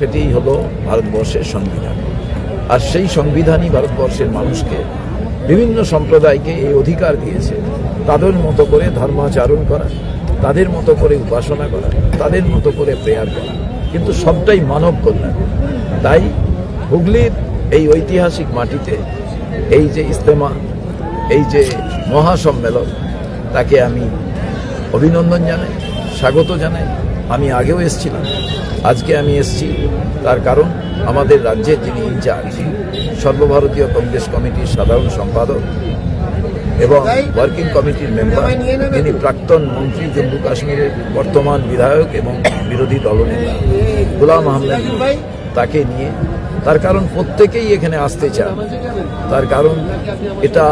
সেটি হলো ভারতবর্ষের সংবিধান। আর সেই সংবিধানই ভারতবর্ষের মানুষকে, বিভিন্ন সম্প্রদায়কে এই অধিকার দিয়েছে তাদের মতো করে ধর্মাচরণ করা, তাদের মতো করে উপাসনা করা, তাদের মতো করে প্রেয়ার করা, কিন্তু সবটাই মানব কল্যাণ। তাই হুগলির এই ঐতিহাসিক মাটিতে এই যে ইজতেমা, এই যে মহাসম্মেলন, তাকে আমি অভিনন্দন জানাই, স্বাগত জানাই। আমি আগেও এসেছিলাম, আজকে আমি এসেছি তার কারণ আমাদের রাজ্যের যিনি ইনচার্জ, সর্বভারতীয় কংগ্রেস কমিটির সাধারণ সম্পাদক এবং ওয়ার্কিং কমিটির মেম্বার, যিনি প্রাক্তন মন্ত্রী, জম্মু কাশ্মীরের বর্তমান বিধায়ক এবং বিরোধী দলনেতা গোলাম আহমেদ, তাকে নিয়ে, তার কারণ প্রত্যেকেই এখানে আসতে চান। তার কারণ এটা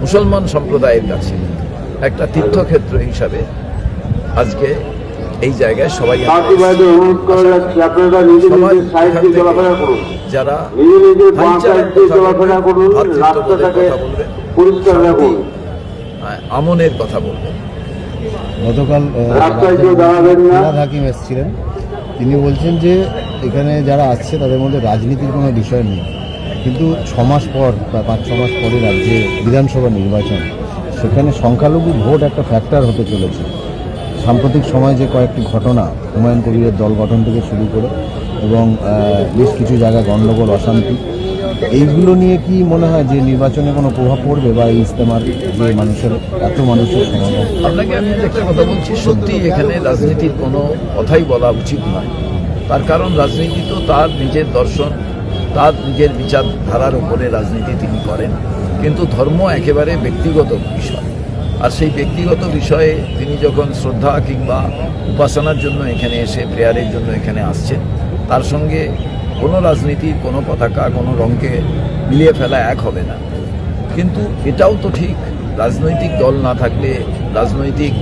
মুসলমান সম্প্রদায়ের কাছে একটা তীর্থক্ষেত্র হিসাবে আজকে এই জায়গায় সবাই যারা আমনের কথা বলবেন। গতকাল হাকিম এসেছিলেন, তিনি বলছেন যে এখানে যারা আসছে তাদের মধ্যে রাজনীতির কোনো বিষয় নেই, কিন্তু 6 মাস পর বা 5-6 মাস পরে রাজ্যে বিধানসভা নির্বাচন, সেখানে সংখ্যালঘু ভোট একটা ফ্যাক্টর হতে চলেছে। সাম্প্রতিক সময় যে কয়েকটি ঘটনা, হুমায়ুন কবিরের দল গঠন থেকে শুরু করে এবং বেশ কিছু জায়গায় গণ্ডগোল, অশান্তি, এইগুলো নিয়ে কি মনে হয় যে নির্বাচনে কোনো প্রভাব পড়বে বা এই ইজতেমার যে এত মানুষের সমাগম? আপনাকে আমি একটা কথা বলছি, সত্যি এখানে রাজনীতির কোনো কথাই বলা উচিত নয়। তার কারণ রাজনীতি তো তার নিজের দর্শন, তার নিজের বিচারধারার উপরে রাজনীতি তিনি করেন, কিন্তু ধর্ম একেবারে ব্যক্তিগত বিষয়। আর সেই ব্যক্তিগত বিষয়ে তিনি যখন শ্রদ্ধা কিংবা উপাসনার জন্য এখানে এসে প্রেয়ারের জন্য এখানে আসছেন, তার সঙ্গে কোনো রাজনীতি, কোনো পতাকা, কোনো রঙকে মিলিয়ে ফেলা এক হবে না। কিন্তু এটাও তো ঠিক, রাজনৈতিক দল না থাকলে, রাজনৈতিক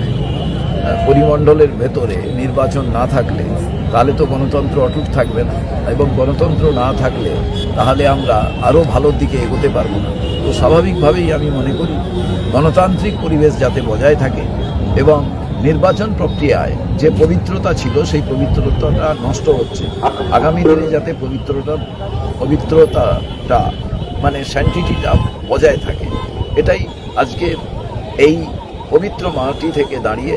পরিমণ্ডলের ভেতরে নির্বাচন না থাকলে, তাহলে তো গণতন্ত্র অটুট থাকবে না, এবং গণতন্ত্র না থাকলে তাহলে আমরা আরও ভালোর দিকে এগোতে পারবো না। তো স্বাভাবিকভাবেই আমি মনে করি গণতান্ত্রিক পরিবেশ যাতে বজায় থাকে এবং নির্বাচন প্রক্রিয়ায় যে পবিত্রতা ছিল সেই পবিত্রতাটা নষ্ট হচ্ছে, আগামী দিনে যাতে পবিত্রতাটা মানে স্যান্টিটিটা বজায় থাকে, এটাই আজকে এই পবিত্র মাটি থেকে দাঁড়িয়ে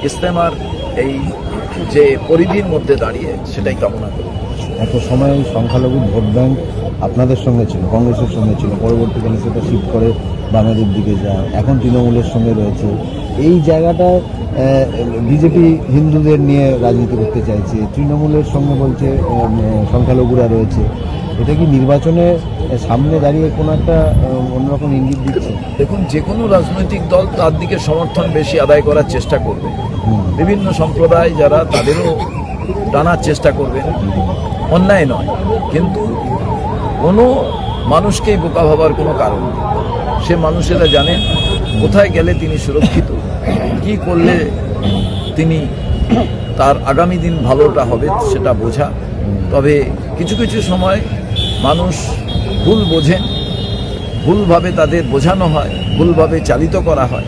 ইজতেমার এই যে পরিধির মধ্যে দাঁড়িয়ে সেটাই কামনা করি। এত সময় সংখ্যালঘু ভোট ব্যাংক আপনাদের সঙ্গে ছিল, কংগ্রেসের সঙ্গে ছিল, পরবর্তীকালে সেটা শিফট করে বামেদের দিকে যায়, এখন তৃণমূলের সঙ্গে রয়েছে। এই জায়গাটা বিজেপি হিন্দুদের নিয়ে রাজনীতি করতে চাইছে, তৃণমূলের সঙ্গে বলছে সংখ্যালঘুরা রয়েছে। এটা কি নির্বাচনে সামনে দাঁড়িয়ে কোনো একটা অন্যরকম ইঙ্গিত দিচ্ছে? দেখুন, যে কোনো রাজনৈতিক দল তার দিকে সমর্থন বেশি আদায় করার চেষ্টা করবে, বিভিন্ন সম্প্রদায় যারা তাদেরও টানার চেষ্টা করবেন, অন্যায় নয়, কিন্তু কোনো মানুষকেই বোকা ভাবার কোনো কারণ নেই। সে মানুষেরা জানেন কোথায় গেলে তিনি সুরক্ষিত, কি করলে তিনি তার আগামী দিন ভালোটা হবে সেটা বোঝা। তবে কিছু কিছু সময় মানুষ ভুল বোঝেন, ভুলভাবে তাদের বোঝানো হয়, ভুলভাবে চালিত করা হয়।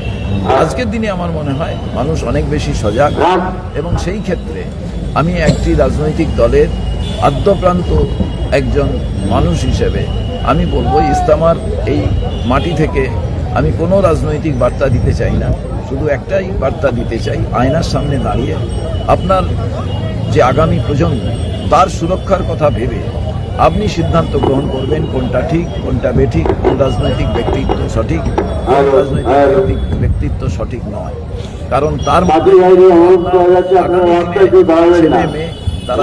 আজকের দিনে আমার মনে হয় মানুষ অনেক বেশি সজাগ, এবং সেই ক্ষেত্রে আমি একটি রাজনৈতিক দলের আদ্যপ্রান্ত একজন মানুষ হিসেবে আমি বলবো, ইজতেমার এই মাটি থেকে আমি কোনো রাজনৈতিক বার্তা দিতে চাই না, শুধু একটাই বার্তা দিতে চাই, আয়নার সামনে দাঁড়িয়ে আপনার যে আগামী প্রজন্ম, তার সুরক্ষার কথা ভেবে আপনি সিদ্ধান্ত গ্রহণ করবেন কোনটা ঠিক, কোনটা বেঠিক, কোন রাজনৈতিক ব্যক্তিত্ব সঠিক, কোন রাজনৈতিক ব্যক্তিত্ব সঠিক নয়। কারণ তার ছেলে মেয়ে তারা